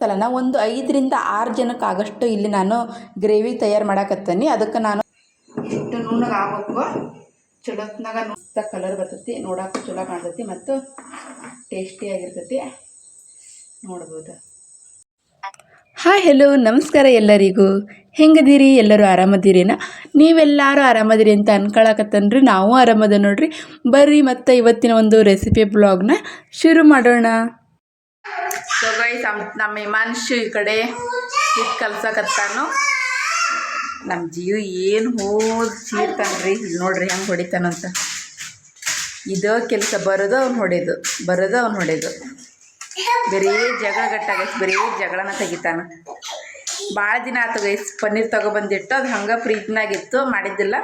ತಲನ ಒಂದು 5ರಿಂದ 6 ಜನಕ್ಕೆ ಆಗಷ್ಟು ಇಲ್ಲಿ ನಾನು ಗ್ರೇವಿ ತಯಾರು ಮಾಡಾಕತ್ತೀನಿ. ಅದಕ್ಕೆ ನಾನು ಇಷ್ಟು ನುಣ್ಣಗೆ ಆಗಬೇಕು, ಚಲೋತ್ನಾಗ ನುಸ್ತ ಕಲರ್ ಬರ್ತೈತಿ, ನೋಡೋಕೆ ಚಲೋ ಕಾಣ್ತೈತಿ ಮತ್ತು ಟೇಸ್ಟಿಯಾಗಿರ್ತೈತಿ. ನೋಡ್ಬೋದು. ಹಾಯ್ ಹೆಲೋ ನಮಸ್ಕಾರ ಎಲ್ಲರಿಗೂ. ಹೆಂಗದೀರಿ? ಎಲ್ಲರೂ ಆರಾಮದಿರೇನ? ನೀವೆಲ್ಲರೂ ಆರಾಮದಿರಿ ಅಂತ ಅನ್ಕೊಳಕತ್ತನ್ರಿ. ನಾವು ಆರಾಮದ ನೋಡ್ರಿ. ಬರ್ರಿ ಮತ್ತು ಇವತ್ತಿನ ಒಂದು ರೆಸಿಪಿ ಬ್ಲಾಗ್ನ ಶುರು ಮಾಡೋಣ. ಸೊ ಗೈಸ್, ನಮ್ಮ ಹಿಮಾಂಶು ಈ ಕಡೆ ಹಿಟ್ಟು ಕಲ್ಸಕತ್ತಾನು. ನಮ್ಮ ಜೀವ ಏನು ಹೋದ್ ಚೀರ್ತಾನ್ರಿ. ಇಲ್ಲಿ ನೋಡ್ರಿ ಹೆಂಗೆ ಹೊಡಿತಾನಂತ. ಇದು ಕೆಲಸ, ಬರೋದು ಅವ್ನು ಹೊಡೆಯೋದು, ಬರೋದು ಅವ್ನು ಹೊಡೆಯೋದು. ಬರೀ ಜಗಳ ಗಟ್ಟಾಗೈತೆ, ಬರೀ ಜಗಳನ ತೆಗಿತಾನ. ಭಾಳ ದಿನ ಆಯ್ತು ಗೈಸ್ ಪನ್ನೀರ್ ತೊಗೊಬಂದಿಟ್ಟು, ಅದು ಹಂಗೆ ಫ್ರಿಜ್ನಾಗಿತ್ತು, ಮಾಡಿದ್ದಿಲ್ಲ.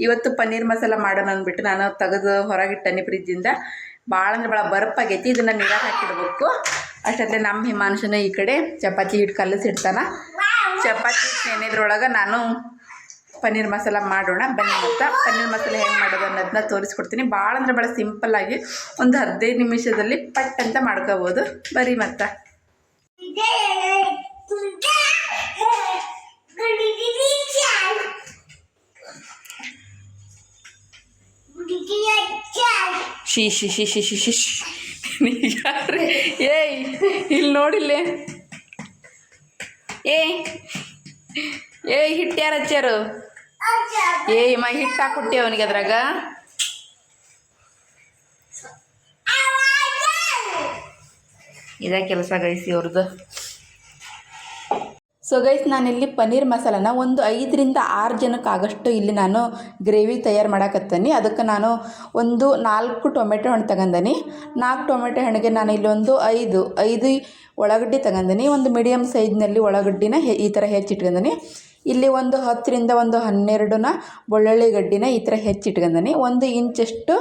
ಇವತ್ತು ಪನ್ನೀರ್ ಮಸಾಲ ಮಾಡೋಣ ಅಂದ್ಬಿಟ್ಟು ನಾನು ತೆಗೆದು ಹೊರಗಿಟ್ಟನಿ ಫ್ರಿಜ್ಜಿಂದ. ಭಾಳ ಅಂದ್ರೆ ಭಾಳ ಬರಪಾಗೈತಿ. ಇದನ್ನು ನೀರಾಗ ಹಾಕಿಡ್ಬೇಕು. ಅಷ್ಟೊತ್ತೇ ನಮ್ಮ ಹಿಮಾಂಶನ ಈ ಕಡೆ ಚಪಾತಿ ಹಿಟ್ಟು ಕಲಸಿಡ್ತಾನೆ. ಚಪಾತಿ ನೆನೆದ್ರೊಳಗೆ ನಾನು ಪನ್ನೀರ್ ಮಸಾಲ ಮಾಡೋಣ ಬನ್ನಿ. ಮತ್ತು ಪನ್ನೀರ್ ಮಸಾಲ ಹೆಂಗೆ ಮಾಡೋದು ಅನ್ನೋದನ್ನ ತೋರಿಸ್ಕೊಡ್ತೀನಿ. ಭಾಳ ಅಂದ್ರೆ ಭಾಳ ಸಿಂಪಲ್ಲಾಗಿ ಒಂದು 15 ನಿಮಿಷದಲ್ಲಿ ಪಟ್ ಅಂತ ಮಾಡ್ಕೋಬೋದು. ಬರೀ ಮತ್ತು she she she she she she ಯಾರ್ರಿ? ಏಯ್ ಇಲ್ಲಿ ನೋಡಿಲ್ಲೇ. ಏಯ್ ಹಿಟ್ಟು ಯಾರು ಹಚ್ಚಾರು? ಹಿಟ್ಟು ಹಾಕ್ಬಿಟ್ಟಿ ಅವನಿಗೆ ಅದ್ರಾಗ. ಇದೇ ಕೆಲಸ ಗೈಸಿ ಅವ್ರದ್ದು. ಸೊ ಗೈಸ್, ನಾನಿಲ್ಲಿ ಪನ್ನೀರ್ ಮಸಾಲನ ಒಂದು 5ರಿಂದ 6 ಜನಕ್ಕೆ ಆಗಷ್ಟು ಇಲ್ಲಿ ನಾನು ಗ್ರೇವಿ ತಯಾರು ಮಾಡಾಕತ್ತೀನಿ. ಅದಕ್ಕೆ ನಾನು ಒಂದು 4 ಟೊಮೆಟೊ ಹಣ್ಣು ತಗೊಂಡೀನಿ. 4 ಟೊಮೆಟೊ ಹಣ್ಣಿಗೆ ನಾನು ಇಲ್ಲೊಂದು 5 ಉಳ್ಳಾಗಡ್ಡಿ ತಗೊಂಡೀನಿ. ಒಂದು ಮೀಡಿಯಮ್ ಸೈಜ್ನಲ್ಲಿ ಉಳ್ಳಾಗಡ್ಡಿನ ಈ ಥರ ಹೆಚ್ಚಿಟ್ಕೊಂಡೀನಿ. ಇಲ್ಲಿ ಒಂದು 10ರಿಂದ 12 ಬೆಳ್ಳುಳ್ಳಿ ಗಡ್ಡಿನ ಈ ಥರ ಹೆಚ್ಚಿಟ್ಕೊಂಡೀನಿ. 1 ಇಂಚಷ್ಟು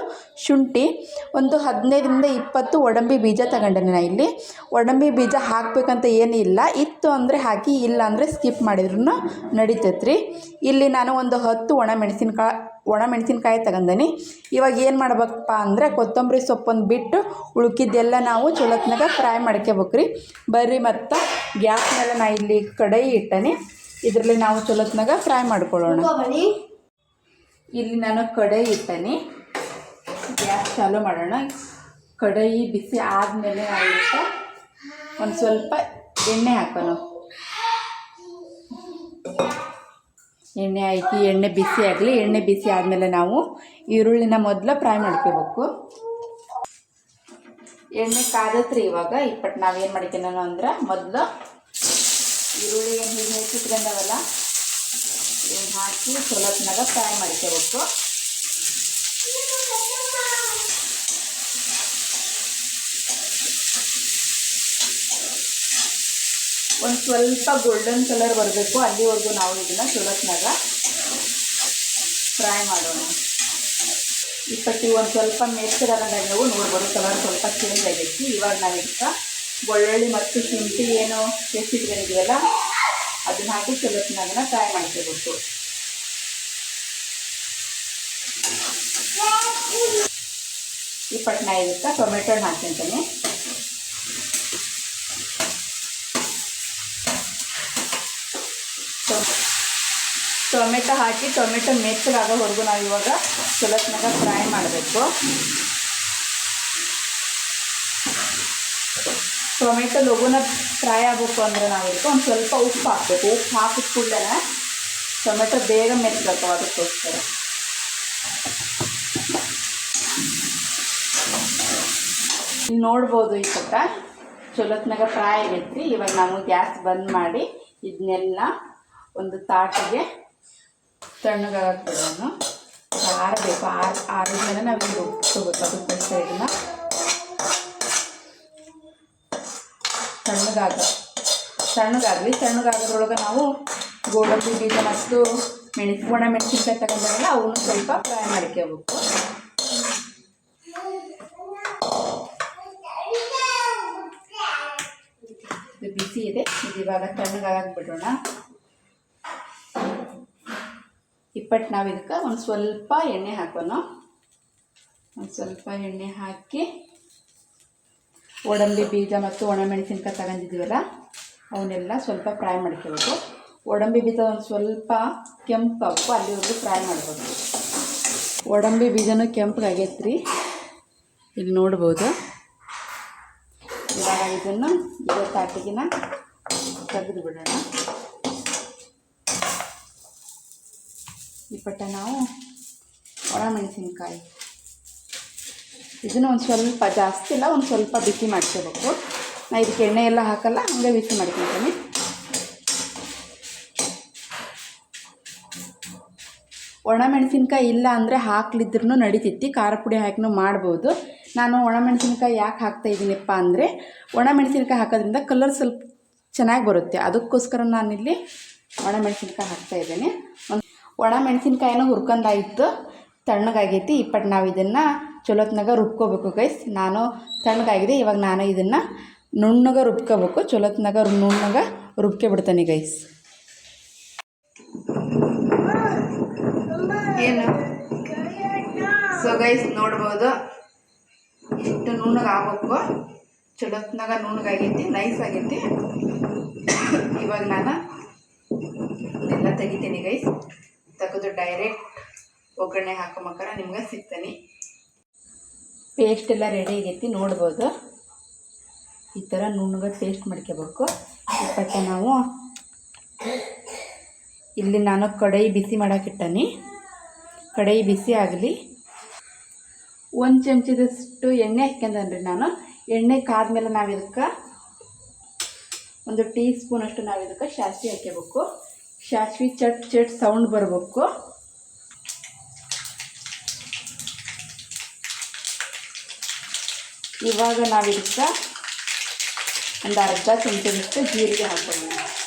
ಶುಂಠಿ, ಒಂದು 15ರಿಂದ 20 ಒಡಂಬಿ ಬೀಜ ತಗೊಂಡೀನಿ. ನಾನು ಇಲ್ಲಿ ಒಡಂಬಿ ಬೀಜ ಹಾಕಬೇಕಂತ ಏನಿಲ್ಲ, ಇತ್ತು ಅಂದರೆ ಹಾಕಿ, ಇಲ್ಲ ಅಂದರೆ ಸ್ಕಿಪ್ ಮಾಡಿದ್ರೂ ನಡಿತೈತ್ರಿ. ಇಲ್ಲಿ ನಾನು ಒಂದು 10 ಒಣಮೆಣಸಿನ್ಕಾಯಿ ತಗೊಂಡೀನಿ. ಇವಾಗ ಏನು ಮಾಡ್ಬೇಕಪ್ಪ ಅಂದರೆ ಕೊತ್ತಂಬರಿ ಸೊಪ್ಪನ್ನು ಬಿಟ್ಟು ಉಳ್ಕಿದ್ದೆಲ್ಲ ನಾವು ಚೊಲೋತ್ನಾಗ ಫ್ರೈ ಮಾಡ್ಕೋಬೇಕ್ರಿ. ಬರ್ರಿ ಮತ್ತು ಗ್ಯಾಸ್ ಮೇಲೆ ನಾನು ಇಲ್ಲಿ ಕಡಾಯಿ ಇಟ್ಟನಿ. ಇದರಲ್ಲಿ ನಾವು ಚೊಲೋತ್ನಾಗ ಫ್ರೈ ಮಾಡ್ಕೊಳ್ಳೋಣ. ಇಲ್ಲಿ ನಾನು ಕಡಾಯಿ ಇಟ್ಟನಿ. ಗ್ಯಾಸ್ ಚಾಲೂ ಮಾಡೋಣ. ಕಡಾಯಿ ಬಿಸಿ ಆದಮೇಲೆ ನಾವು ಇದಕ್ಕೆ ಒಂದು ಸ್ವಲ್ಪ ಎಣ್ಣೆ ಹಾಕೋಣ. ಎಣ್ಣೆ ಹಾಕಿ ಎಣ್ಣೆ ಬಿಸಿ ಆಗಲಿ. ಎಣ್ಣೆ ಬಿಸಿ ಆದಮೇಲೆ ನಾವು ಈರುಳ್ಳಿನ ಮೊದಲು ಫ್ರೈ ಮಾಡ್ಕೋಬೇಕು. ಎಣ್ಣೆ ಕಾದತ್ರಿ. ಇವಾಗ ನಾವೇನು ಮಾಡ್ತೀನೋ ಅಂದ್ರೆ ಮೊದಲು ಈರುಳ್ಳಿ ಏನು ಹೀಗೆ ಹೆಚ್ಚಿಟ್ಕೊಂಡವಲ್ಲ ಇದನ್ನು ಹಾಕಿ ಚೊಲೋತ್ನಾಗ ಫ್ರೈ ಮಾಡ್ಕೋಬೇಕು. ಒಂದು ಸ್ವಲ್ಪ ಗೋಲ್ಡನ್ ಕಲರ್ ಬರಬೇಕು, ಅಲ್ಲಿವರೆಗೂ ನಾವು ಇದನ್ನು ಚೊಲೋತ್ನಾಗ ಫ್ರೈ ಮಾಡೋಣ. ಒಂದು ಸ್ವಲ್ಪ ಮೆತ್ತಗಾದಾಗ ನಾವು ನೋಡ್ಬೋದು ಕಲರ್ ಸ್ವಲ್ಪ ಚೇಂಜ್ ಆಗೈತಿ. ಇವಾಗ ನಾವು ಇದಕ್ಕೆ ಬೆಳ್ಳುಳ್ಳಿ ಮತ್ತು ಶುಂಠಿ ಏನು ಹೆಚ್ಚಿಟ್ಕೊಂಡಿದ್ದೀವಲ್ಲ ಅದನ್ನ ಹಾಕಿ ಚೊಲೋತ್ನಾಗನ ಫ್ರೈ ಮಾಡ್ಕೋಬೇಕು. ನಾ ಇದಕ್ಕೆ ಟೊಮೆಟೊ ಹಣ್ಣು ಹಾಕ್ಕೊಂತೀನಿ. ಟೊಮೆಟೊ ಹಾಕಿ ಟೊಮೆಟೊ ಮೆತ್ತಗಾಗೋವರೆಗೂ ನಾವು ಇವಾಗ ಚೊಲೋತ್ನಾಗ ಫ್ರೈ ಮಾಡಬೇಕು. ಟೊಮೆಟೊ ಲಘುನ ಫ್ರೈ ಆಗಬೇಕು ಅಂದರೆ ನಾವು ಇದಕ್ಕೆ ಒಂದು ಸ್ವಲ್ಪ ಉಪ್ಪು ಹಾಕಬೇಕು. ಉಪ್ಪು ಹಾಕಿದ ಕೂಡಲೇ ಟೊಮೆಟೊ ಬೇಗ ಮೆತ್ತಬೇಕು. ಅದಕ್ಕೋಸ್ಕರ ನೋಡ್ಬೋದು. ಈ ಕಟ್ಟ ಚೊಲೋತ್ನಾಗ ಫ್ರೈ ಆಗೈತ್ರಿ. ಇವಾಗ ನಾವು ಗ್ಯಾಸ್ ಬಂದ್ ಮಾಡಿ ಇದನ್ನೆಲ್ಲ ಒಂದು ತಾಟಿಗೆ ತಣ್ಣಗಾಗ್ಬಿಡೋಣ. ಆರಬೇಕು. ಆರಿದ್ಮೇಲೆ ನಾವು ಇದು ರುಬ್ಕೋಬೇಕು. ಅದಕ್ಕೋಸ್ಕರ ಇದನ್ನು ತಣ್ಣಗಾಗೋದ್ರೊಳಗೆ ನಾವು ಗೋಡಂಬಿ ಬೀಜ ಮತ್ತು ಒಣಮೆಣಸಿನ್ಕಾಯಿ ತಗೊಂಡಾಗಲ್ಲ ಅವನು ಸ್ವಲ್ಪ ಫ್ರೈ ಮಾಡ್ಕೋಬೇಕು. ಇದು ಬಿಸಿ ಇದೆ. ಇದು ಇವಾಗ ತಣ್ಣಗಾಗ್ಬಿಡೋಣ. ನಾವು ಇದಕ್ಕೆ ಒಂದು ಸ್ವಲ್ಪ ಎಣ್ಣೆ ಹಾಕೋಣ. ಒಂದು ಸ್ವಲ್ಪ ಎಣ್ಣೆ ಹಾಕಿ ಗೋಡಂಬಿ ಬೀಜ ಮತ್ತು ಒಣಮೆಣಸಿನ್ಕಾಯಿ ತಗೊಂಡಿದ್ದೀವಲ್ಲ ಅವನ್ನೆಲ್ಲ ಸ್ವಲ್ಪ ಫ್ರೈ ಮಾಡ್ಕೋಬೇಕು. ಗೋಡಂಬಿ ಬೀಜ ಒಂದು ಸ್ವಲ್ಪ ಕೆಂಪು ಅಲ್ಲಿವರೆಗೂ ಫ್ರೈ ಮಾಡಬೇಕು. ಗೋಡಂಬಿ ಬೀಜನೂ ಕೆಂಪಗಾಗೈತೆ ರೀ, ಇಲ್ಲಿ ನೋಡ್ಬೋದು. ಇವಾಗ ಇದನ್ನು ಇದೇ ತಾಟಿಗಿನ ತೆಗೆದು ಬಿಡೋಣ. ಈ ಪಟ್ಟ ನಾವು ಒಣಮೆಣಸಿನ್ಕಾಯಿ ಇದನ್ನು ಒಂದು ಸ್ವಲ್ಪ ಜಾಸ್ತಿ ಇಲ್ಲ, ಒಂದು ಸ್ವಲ್ಪ ಬಿಸಿ ಮಾಡ್ಕೋಬೇಕು. ನಾನು ಇದಕ್ಕೆ ಎಣ್ಣೆ ಎಲ್ಲ ಹಾಕಲ್ಲ, ಹಂಗೆ ಬಿಸಿ ಮಾಡ್ಕೊತೀನಿ. ಒಣಮೆಣಸಿನ್ಕಾಯಿ ಇಲ್ಲ ಅಂದರೆ ಹಾಕ್ಲಿದ್ರೂ ನಡಿತೈತಿ, ಖಾರ ಪುಡಿ ಹಾಕಿನೂ ಮಾಡ್ಬೋದು. ನಾನು ಒಣಮೆಣಸಿನ್ಕಾಯಿ ಯಾಕೆ ಹಾಕ್ತಾಯಿದ್ದೀನಪ್ಪ ಅಂದರೆ ಒಣಮೆಣಸಿನ್ಕಾಯಿ ಹಾಕೋದ್ರಿಂದ ಕಲರ್ ಸ್ವಲ್ಪ ಚೆನ್ನಾಗಿ ಬರುತ್ತೆ. ಅದಕ್ಕೋಸ್ಕರ ನಾನಿಲ್ಲಿ ಒಣಮೆಣಸಿನ್ಕಾಯಿ ಹಾಕ್ತಾಯಿದ್ದೇನೆ. ಒಣಮೆಣಸಿನ್ಕಾಯಿನೂ ಹುರ್ಕೊಂಡಾಯಿತು, ತಣ್ಣಗಾಗೈತಿ. ಇಪ್ಪಟ್ಟು ನಾವು ಇದನ್ನು ಚಲೋತ್ನಾಗ ರುಬ್ಕೋಬೇಕು ಗೈಸ್. ನಾನು ತಣ್ಣಗಾಗಿದೆ, ಇವಾಗ ನಾನು ಇದನ್ನು ನುಣ್ಣಗೆ ರುಬ್ಕೋಬೇಕು. ಚಲೋತ್ನಾಗ ನುಣ್ಣಗೆ ರುಬ್ಕೆ ಬಿಡ್ತಾನೆ ಗೈಸ್. ಏನು ಸೊ ಗೈಸ್ ನೋಡ್ಬೋದು, ಇಷ್ಟು ನುಣ್ಣಗೆ ಆಗ್ಬೇಕು. ಚಲೋತ್ನಾಗ ನುಣ್ಣಗಾಗೈತಿ, ನೈಸ್ ಆಗೈತಿ. ಇವಾಗ ನಾನು ಎಲ್ಲ ತೆಗಿತೀನಿ ಗೈಸ್. ತೆಗೆದು ಡೈರೆಕ್ಟ್ ಒಗ್ಗರಣೆ ಹಾಕೊಂಬಕ್ಕಾರ ನಿಮ್ಗೆ ಸಿಗ್ತಾನೆ. ಪೇಸ್ಟ್ ಎಲ್ಲ ರೆಡಿ ಆಗೈತಿ, ನೋಡ್ಬೋದು. ಈ ಥರ ನುಣ್ಣಗೆ ಪೇಸ್ಟ್ ಮಾಡ್ಕೋಬೇಕು. ಇಪ್ಪಟ್ಟು ನಾವು ಇಲ್ಲಿ ನಾನು ಕಡಾಯಿ ಬಿಸಿ ಮಾಡೋಕ್ಕಿಟ್ಟನಿ. ಕಡಾಯಿ ಬಿಸಿ ಆಗಲಿ. 1 ಚಮಚದಷ್ಟು ಎಣ್ಣೆ ಹಾಕ್ಕೊಂಡ್ರಿ ನಾನು. ಎಣ್ಣೆ ಕಾದ್ಮೇಲೆ ನಾವು ಇದಕ್ಕೆ 1 ಟೀ ಸ್ಪೂನಷ್ಟು ನಾವು ಇದಕ್ಕೆ ಸಾಸಿವೆ ಹಾಕ್ಕೋಬೇಕು. ಸಾಸಿವೆ ಚಟ್ ಚಟ್ ಸೌಂಡ್ ಬರಬೇಕು. ಇವಾಗ ನಾವು ಇದಕ್ಕೆ ಒಂದು ಅರ್ಧ ಚಮಚದಷ್ಟು ಜೀರಿಗೆ ಹಾಕೋಣ.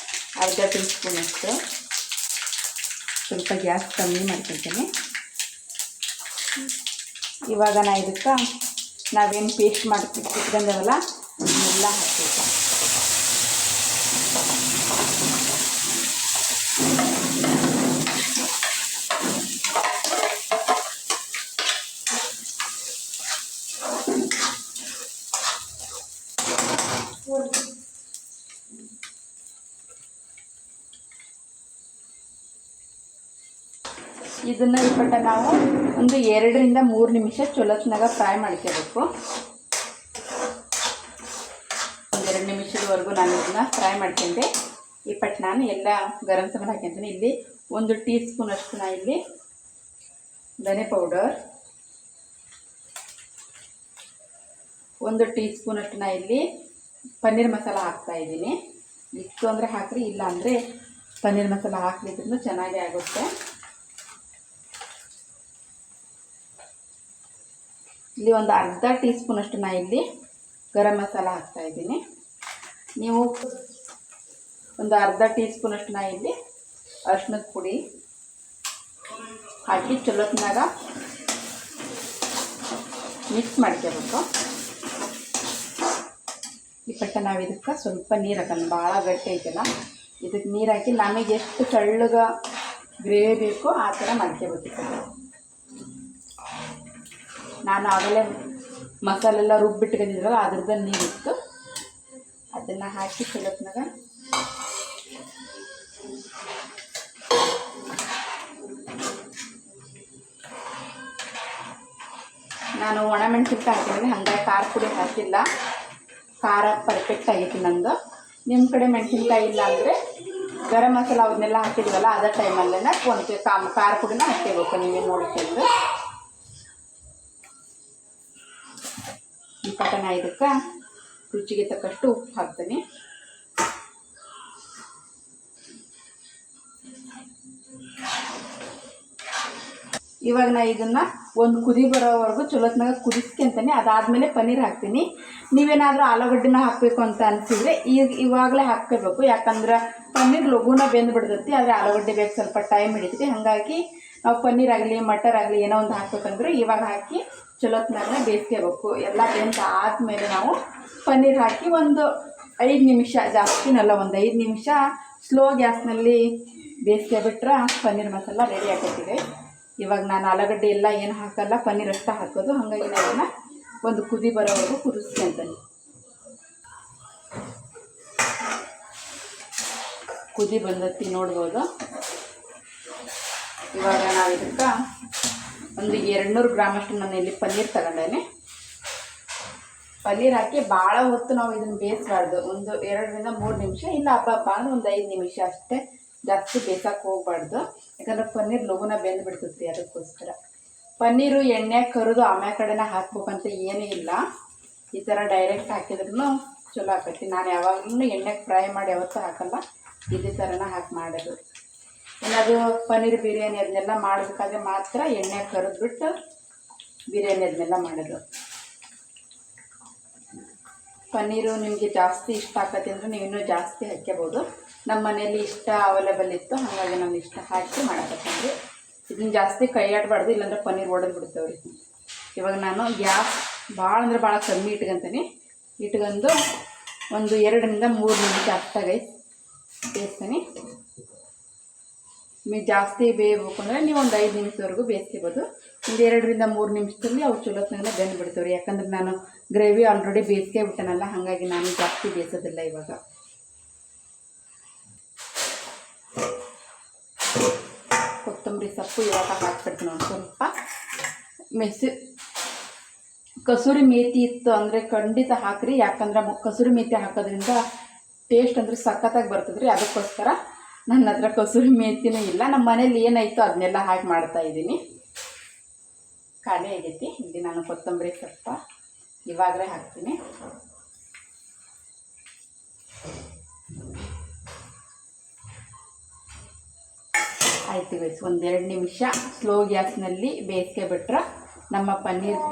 ಅರ್ಧ ಟೀ ಸ್ಪೂನಷ್ಟು. ಸ್ವಲ್ಪ ಗ್ಯಾಸ್ ಕಮ್ಮಿ ಮಾಡ್ಕೊಳ್ತೀನಿ. ಇವಾಗ ನಾ ಇದಕ್ಕೆ ನಾವೇನು ಪೇಸ್ಟ್ ಇಟ್ಕೊಂಡವಲ್ಲ ಅದನ್ನೆಲ್ಲ ಹಾಕಬೇಕು. ಇದನ್ನು ಇಪ್ಪಟ್ಟ ನಾವು ಒಂದು 2 ರಿಂದ 3 ನಿಮಿಷ ಚಲೋತ್ನಾಗ ಫ್ರೈ ಮಾಡ್ಕೋಬೇಕು. 2 ನಿಮಿಷದವರೆಗೂ ನಾನು ಇದನ್ನ ಫ್ರೈ ಮಾಡ್ಕೊಂಡೆ. ಇಪ್ಪಟ್ಟು ನಾನು ಎಲ್ಲ ಗರಂ ಮಸಾಲ ಹಾಕ್ಕೊಂತೀನಿ. ಇಲ್ಲಿ 1 ಟೀ ಸ್ಪೂನಷ್ಟು ನಾನು ಇಲ್ಲಿ ಧನೆ ಪೌಡರ್, 1 ಟೀ ಸ್ಪೂನಷ್ಟು ನಾನು ಇಲ್ಲಿ ಪನ್ನೀರ್ ಮಸಾಲ ಹಾಕ್ತಾಯಿದ್ದೀನಿ. ಇಷ್ಟು ಅಂದರೆ ಹಾಕ್ರಿ, ಇಲ್ಲ ಅಂದರೆ ಪನ್ನೀರ್ ಮಸಾಲ ಹಾಕ್ಲಿದ್ರೂ ಚೆನ್ನಾಗೇ ಆಗುತ್ತೆ. ಇಲ್ಲಿ ಒಂದು ಅರ್ಧ ಟೀ ಸ್ಪೂನಷ್ಟು ನಾನು ಇಲ್ಲಿ ಗರಂ ಮಸಾಲ ಹಾಕ್ತಾಯಿದ್ದೀನಿ. ನೀವು ಒಂದು ಅರ್ಧ ಟೀ ಸ್ಪೂನಷ್ಟು ನಾನು ಇಲ್ಲಿ ಅರಿಶಿಣದ ಪುಡಿ ಹಾಕಿ ಚಲೋತ್ನಾಗ ಮಿಕ್ಸ್ ಮಾಡ್ಕೋಬೇಕು. ಇಪ್ಪಟ್ಟು ನಾವು ಇದಕ್ಕೆ ಸ್ವಲ್ಪ ನೀರು ಹಾಕೋಣ. ಭಾಳ ಗಟ್ಟಿ ಐತಲ್ಲ, ಇದಕ್ಕೆ ನೀರು ಹಾಕಿ ನಮಗೆ ಎಷ್ಟು ತೆಳ್ಳಗೆ ಗ್ರೇವಿ ಬೇಕೋ ಆ ಥರ ಮಾಡ್ಕೋಬೇಕು. ನಾನು ಆಗಲೇ ಮಸಾಲೆಲ್ಲ ರುಬ್ಬಿಟ್ಕೊಂಡಿದ್ರಲ್ಲ ಅದ್ರದ್ದು ನೀರಿತ್ತು, ಅದನ್ನು ಹಾಕಿ ಚಲೋತ್ನಾಗ ನಾನು ಒಣಮೆಣಸಿನ್ಕಾಯಿ ಹಾಕಿದ್ದೀನಿ, ಹಾಗಾಗಿ ಖಾರ ಪುಡಿ ಹಾಕಿಲ್ಲ. ಖಾರ ಪರ್ಫೆಕ್ಟ್ ಆಗೈತಿ ನಂದು. ನಿಮ್ಮ ಕಡೆ ಮೆಣಸಿನ್ಕಾಯಿ ಇಲ್ಲ ಅಂದರೆ ಗರಂ ಮಸಾಲ ಅವನ್ನೆಲ್ಲ ಹಾಕಿದ್ವಲ್ಲ ಅದೇ ಟೈಮಲ್ಲೇ ಒಂದು ಖಾರ ಪುಡಿನ ಹಾಕಬೇಕು. ನೀವೇ ನೋಡ್ಕೊಂಡು ಈ ಪಟ್ಟಣ ಇದಕ್ಕೆ ರುಚಿಗೆ ತಕ್ಕಷ್ಟು ಉಪ್ಪು ಹಾಕ್ತೀನಿ. ಇವಾಗ ನಾನು ಇದನ್ನು ಒಂದು ಕುದಿ ಬರೋವರೆಗೂ ಚಲೋತ್ನಾಗ ಕುದಿಸ್ಕೊಂತೀನಿ. ಅದಾದಮೇಲೆ ಪನ್ನೀರ್ ಹಾಕ್ತೀನಿ. ನೀವೇನಾದರೂ ಆಲೂಗಡ್ಡೆನ ಹಾಕಬೇಕು ಅಂತ ಅನಿಸಿದರೆ ಇವಾಗಲೇ ಹಾಕ್ಕೋಬೇಕು, ಯಾಕಂದ್ರೆ ಪನ್ನೀರ್ ಲಘುನ ಬೆಂದು ಬಿಡ್ತೈತಿ. ಆದರೆ ಆಲೂಗಡ್ಡೆ ಬೇಕು, ಸ್ವಲ್ಪ ಟೈಮ್ ಹಿಡಿತೈತಿ. ಹಾಗಾಗಿ ನಾವು ಪನ್ನೀರ್ ಆಗಲಿ ಮಟರ್ ಆಗಲಿ ಏನೋ ಒಂದು ಹಾಕ್ಬೇಕಂದ್ರೆ ಇವಾಗ ಹಾಕಿ ಚಲೋತ್ನಾಗ ಬೇಯಿಸ್ಕೋಬೇಕು. ಎಲ್ಲ ಬೆಂದ ಆದಮೇಲೆ ನಾವು ಪನ್ನೀರ್ ಹಾಕಿ ಒಂದು 5 ನಿಮಿಷ, ಜಾಸ್ತಿನಲ್ಲ, ಒಂದು 5 ನಿಮಿಷ ಸ್ಲೋ ಗ್ಯಾಸ್ನಲ್ಲಿ ಬೇಯಿಸ್ಕೊಬಿಟ್ರೆ ಪನ್ನೀರ್ ಮಸಾಲ ರೆಡಿ ಆಗತ್ತಿದೆ. ಇವಾಗ ನಾನು ಆಲೂಗಡ್ಡೆ ಎಲ್ಲ ಏನು ಹಾಕಲ್ಲ, ಪನ್ನೀರ್ ಅಷ್ಟೇ ಹಾಕೋದು. ಹಾಗಾಗಿ ನಾನು ಅದನ್ನು ಒಂದು ಕುದಿ ಬರೋವರೆಗೂ ಕುದಿಸ್ಕೊಂತೀನಿ. ಕುದಿ ಬಂದತ್ತಿ ನೋಡ್ಬೋದು. ಇವಾಗ ನಾವು ಇದಕ್ಕೆ ಒಂದು 200 ಗ್ರಾಮಷ್ಟು ನಾನು ಇಲ್ಲಿ ಪನ್ನೀರ್ ತಗೊಂಡೇನೆ. ಪನ್ನೀರ್ ಹಾಕಿ ಭಾಳ ಹೊತ್ತು ನಾವು ಇದನ್ನು ಬೇಯಿಸಬಾರ್ದು. ಒಂದು 2-3 ನಿಮಿಷ, ಇಲ್ಲ ಹಬ್ಬ ಅಂದ್ರೆ ಒಂದು 5 ನಿಮಿಷ ಅಷ್ಟೇ, ಜಾಸ್ತಿ ಬೇಯಿಸಕ್ಕೆ ಹೋಗ್ಬಾರ್ದು. ಯಾಕಂದ್ರೆ ಪನ್ನೀರ್ ಲಘುನ ಬೆಂದು ಬಿಡ್ತೈತಿ. ಅದಕ್ಕೋಸ್ಕರ ಪನ್ನೀರು ಎಣ್ಣೆ ಕರಿದು ಆಮ್ಯಾಲ ಕಡೆನ ಹಾಕ್ಬೇಕಂತ ಏನೂ ಇಲ್ಲ. ಈ ಥರ ಡೈರೆಕ್ಟ್ ಹಾಕಿದ್ರೂ ಚಲೋ ಆಕೈತಿ. ನಾನು ಯಾವಾಗಲೂ ಎಣ್ಣೆಗೆ ಫ್ರೈ ಮಾಡಿ ಯಾವತ್ತೂ ಹಾಕಲ್ಲ, ಇದೇ ಥರನ ಹಾಕಿ ಮಾಡೋದು. ಇನ್ನದು ಪನ್ನೀರ್ ಬಿರಿಯಾನಿ ಅದನ್ನೆಲ್ಲ ಮಾಡಬೇಕಾದ್ರೆ ಮಾತ್ರ ಎಣ್ಣೆ ಕರಿದ್ಬಿಟ್ಟು ಬಿರಿಯಾನಿ ಅದನ್ನೆಲ್ಲ ಮಾಡೋದು. ಪನ್ನೀರು ನಿಮಗೆ ಜಾಸ್ತಿ ಇಷ್ಟ ಆಕತಿ ಅಂದರೆ ನೀವು ಇನ್ನೂ ಜಾಸ್ತಿ ಹಾಕ್ಕೋಬೋದು. ನಮ್ಮ ಮನೆಯಲ್ಲಿ ಇಷ್ಟ ಅವೈಲೇಬಲ್ ಇತ್ತು, ಹಾಗಾಗಿ ನಾನು ಇಷ್ಟ ಹಾಕಿ ಮಾಡಕತ್ತಂದ್ರೆ ಇದನ್ನ ಜಾಸ್ತಿ ಕೈ ಆಡಬಾರ್ದು, ಇಲ್ಲಾಂದ್ರೆ ಪನ್ನೀರ್ ಒಡೆದು ಬಿಡ್ತೇವ್ರಿ. ಇವಾಗ ನಾನು ಗ್ಯಾಸ್ ಭಾಳ ಅಂದ್ರೆ ಭಾಳ ಕಮ್ಮಿ ಇಟ್ಕೊಂತೀನಿ. ಇಟ್ಕೊಂಡು ಒಂದು 2-3 ನಿಮಿಷ ಅಷ್ಟಾಗಿ ಬೇಯಿಸ್ತೀನಿ. ನೀವು ಜಾಸ್ತಿ ಬೇಯಬೇಕು ಅಂದರೆ ನೀವು ಒಂದು 5 ನಿಮಿಷದವರೆಗೂ ಬೇಯಿಸ್ಕೋಬೋದು. ಒಂದು 2-3 ನಿಮಿಷದಲ್ಲಿ ಅವು ಚಲೋತ್ನಾಗ ಬೆಂದು ಬಿಡ್ತೇವ್ರಿ. ಯಾಕಂದ್ರೆ ನಾನು ಗ್ರೇವಿ ಆಲ್ರೆಡಿ ಬೇಯಿಸ್ಕೇ ಬಿಟ್ಟನಲ್ಲ, ಹಾಗಾಗಿ ನಾನು ಜಾಸ್ತಿ ಬೇಯಿಸೋದಿಲ್ಲ. ಇವಾಗ ಕೊತ್ತಂಬರಿ ಸೊಪ್ಪು ಇವಾಗ ಹಾಕ್ಬಿಡ್ತೀನಿ ಒಂದು ಸ್ವಲ್ಪ. ಕಸೂರಿ ಮೇಥಿ ಇತ್ತು ಅಂದರೆ ಖಂಡಿತ ಹಾಕಿರಿ. ಯಾಕಂದ್ರೆ ಕಸೂರಿ ಮೇಥಿ ಹಾಕೋದ್ರಿಂದ ಟೇಸ್ಟ್ ಅಂದರೆ ಸಖತ್ತಾಗಿ ಬರ್ತದೆ ರೀ. ಅದಕ್ಕೋಸ್ಕರ ನನ್ನ ಹತ್ರ ಕಸೂರಿ ಮೇಥಿನೂ ಇಲ್ಲ. ನಮ್ಮ ಮನೇಲಿ ಏನಾಯಿತು ಅದನ್ನೆಲ್ಲ ಹಾಕಿ ಮಾಡ್ತಾಯಿದ್ದೀನಿ. ಖಾಲಿ ಆಗೈತಿ. ಇಲ್ಲಿ ನಾನು ಕೊತ್ತಂಬರಿ ಸೊಪ್ಪು ಇವಾಗಲೇ ಹಾಕ್ತೀನಿ. ಆಯ್ತು ಗೈಸ್, 1-2 ನಿಮಿಷ ಸ್ಲೋ ಗ್ಯಾಸ್ನಲ್ಲಿ ಬೇಯಿಸ್ಕೆ ಬಿಟ್ರೆ ನಮ್ಮ ಪನ್ನೀರ್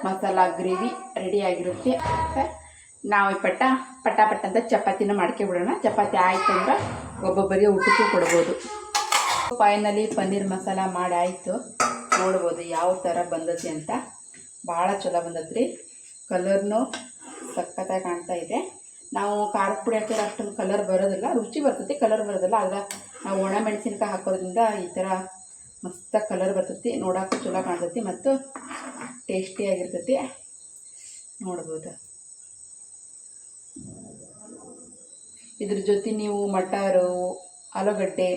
ಮಸಾಲ ಗ್ರೇವಿ ರೆಡಿಯಾಗಿರುತ್ತೆ. ನಾವು ಪಟ ಅಂತ ಚಪಾತಿನ ಮಾಡ್ಕೊಬಿಡೋಣ. ಚಪಾತಿ ಆಯಿತು ಅಂದ್ರೆ ಒಬ್ಬೊಬ್ಬರಿಗೆ ಊಟಕ್ಕೂ ಕೊಡ್ಬೋದು. ಫೈನಲಿ ಪನ್ನೀರ್ ಮಸಾಲ ಮಾಡಿ ಆಯಿತು. ನೋಡ್ಬೋದು ಯಾವ ಥರ ಬಂದತಿ ಅಂತ. ಭಾಳ ಚಲೋ ಬಂದತ್ರಿ. ಕಲರ್ನು ಸಖತ್ತಾಗಿ ಕಾಣ್ತಾ ಇದೆ. ನಾವು ಖಾರದ ಪುಡಿ ಹಾಕಿದ್ರೆ ಅಷ್ಟೊಂದು ಕಲರ್ ಬರೋದಿಲ್ಲ, ರುಚಿ ಬರ್ತೈತಿ, ಕಲರ್ ಬರೋದಿಲ್ಲ. ಆದರೆ ನಾವು ಒಣ ಮೆಣಸಿನ್ಕಾಯಿ ಹಾಕೋದ್ರಿಂದ ಈ ಥರ ಮಸ್ತಾಗಿ ಕಲರ್ ಬರ್ತೈತಿ, ನೋಡೋಕ್ಕೂ ಚಲೋ ಕಾಣ್ತೈತಿ ಮತ್ತು ಟೇಸ್ಟಿಯಾಗಿರ್ತೈತಿ. ನೋಡ್ಬೋದು. ಇದ್ರ ಜೊತೆ ನೀವು ಮಟರು, ಆಲೂಗಡ್ಡೆ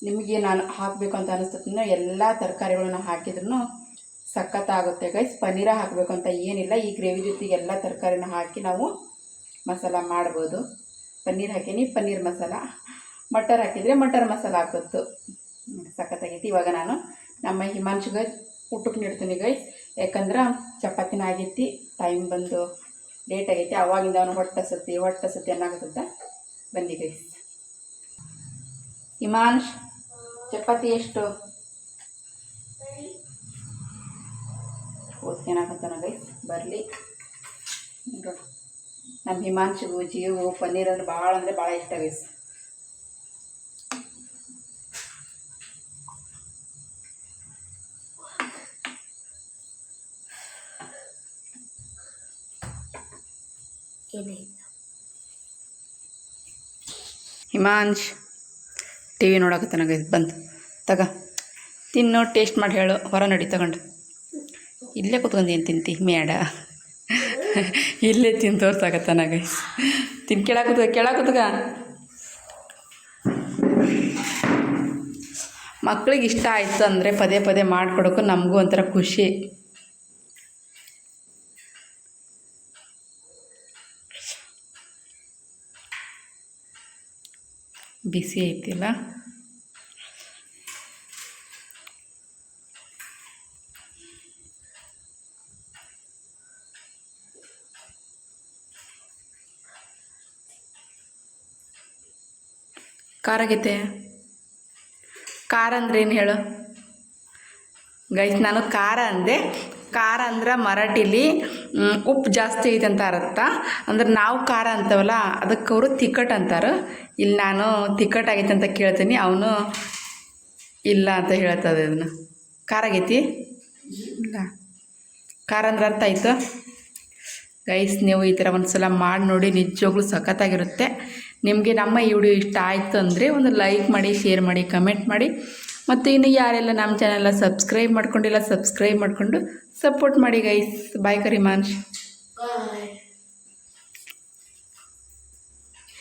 ನಿಮಗೆ ನಾನು ಹಾಕಬೇಕು ಅಂತ ಅನಿಸ್ತೈತಿ ಎಲ್ಲ ತರಕಾರಿಗಳನ್ನ ಹಾಕಿದ್ರೂ ಸಖತ್ತಾಗುತ್ತೆ ಗೈಸ್. ಪನ್ನೀರ ಹಾಕಬೇಕು ಅಂತ ಏನಿಲ್ಲ. ಈ ಗ್ರೇವಿ ಜೊತೆಗೆ ಎಲ್ಲ ತರಕಾರಿನ ಹಾಕಿ ನಾವು ಮಸಾಲ ಮಾಡ್ಬೋದು. ಪನ್ನೀರ್ ಹಾಕೀನಿ, ಪನ್ನೀರ್ ಮಸಾಲ. ಮಟರ್ ಹಾಕಿದರೆ ಮಟರ್ ಮಸಾಲ ಹಾಕೋದು ಸಖತ್ತಾಗೈತಿ. ಇವಾಗ ನಾನು ನಮ್ಮ ಹಿಮಾಂಶುಗೆ ಊಟಕ್ಕೆ ನೀಡ್ತೀನಿ ಗೈಸ್. ಯಾಕಂದ್ರೆ ಚಪಾತಿನ ಆಗೈತಿ, ಟೈಮ್ ಬಂದು ಲೇಟ್ ಆಗೈತಿ. ಅವಾಗಿಂದ ಅವನು ಹೊಟ್ಟೆ ಸತಿ ಅನ್ನಾಗತ್ತ. ಬನ್ನಿ ಗೈಸ್. ಹಿಮಾಂಶ್, ಚಪಾತಿ ಎಷ್ಟು ಓದ್ತೇನಾಗತ್ತಾನ ಗೈಸ್? ಬರಲಿ. ನಮ್ಮ ಹಿಮಾಂಶಿಗೂ ಜೀವು ಪನ್ನೀರ್ ಅಂದ್ರೆ ಭಾಳ ಇಷ್ಟ ಗೈಸ್. ಹಿಮಾಂಶ್ ಟಿ ವಿ ನೋಡಕತ್ತಾನ ಗೈಸ್. ಬಂದು ತಗ ತಿನ್ನು, ಟೇಸ್ಟ್ ಮಾಡಿ ಹೇಳು. ಹೊರ ನಡಿ ತಗೊಂಡು. ಇಲ್ಲೇ ಕೂತ್ಕೊಂಡು ಏನು ತಿಂತಿ ಮೇಡ? ಇಲ್ಲೇ ತಿಂದು ತೋರ್ಸಾಕತ್ತಾನ ಗೈಸ್. ತಿನ್ ಕೇಳಾಕೂತಗ. ಮಕ್ಳಿಗೆ ಇಷ್ಟ ಆಯಿತು ಅಂದರೆ ಪದೇ ಮಾಡಿಕೊಡೋಕ್ಕೂ ನಮಗೂ ಒಂಥರ ಖುಷಿ. ಬಿಸಿ ಐತಿಲ್ಲ. ಖಾರ ಆಗೈತೆ. ಖಾರ ಅಂದ್ರೆ ಏನು ಹೇಳು ಗೈಸ್? ನಾನು ಖಾರ ಅಂದೆ. ಖಾರ ಅಂದ್ರೆ ಮರಾಠಿಲಿ ಉಪ್ಪು ಜಾಸ್ತಿ ಐತೆ ಅಂತ ಅರ್ಥ. ಅಂದ್ರೆ ನಾವು ಖಾರ ಅಂತವಲ್ಲ, ಅದಕ್ಕೆ ಅವರು ತಿಕ್ಕಟ್ ಅಂತಾರೆ. ಇಲ್ಲಿ ನಾನು ತಿಕ್ಕಟ್ ಆಗೈತೆ ಅಂತ ಕೇಳ್ತೀನಿ, ಅವನು ಇಲ್ಲ ಅಂತ ಹೇಳ್ತದೆ. ಅದನ್ನು ಖಾರ ಆಗೈತಿ ಇಲ್ಲ. ಖಾರ ಅಂದ್ರೆ ಅರ್ಥ ಆಯಿತು ಗೈಸ್. ನೀವು ಈ ಥರ ಒಂದು ಸಲ ಮಾಡಿ ನೋಡಿ, ನಿಜವಾಗ್ಲೂ ಸಖತ್ತಾಗಿರುತ್ತೆ. ನಿಮಗೆ ನಮ್ಮ ಈ ವಿಡಿಯೋ ಇಷ್ಟ ಆಯಿತು ಅಂದರೆ ಒಂದು ಲೈಕ್ ಮಾಡಿ, ಶೇರ್ ಮಾಡಿ, ಕಮೆಂಟ್ ಮಾಡಿ. ಮತ್ತು ಇನ್ನು ಯಾರೆಲ್ಲ ನಮ್ಮ ಚಾನೆಲ್ನ ಸಬ್ಸ್ಕ್ರೈಬ್ ಮಾಡ್ಕೊಂಡಿಲ್ಲ, ಸಬ್ಸ್ಕ್ರೈಬ್ ಮಾಡಿಕೊಂಡು ಸಪೋರ್ಟ್ ಮಾಡಿ ಗೈಸ್. ಬಾಯ್ ಕರಿಮಾಂಶ್.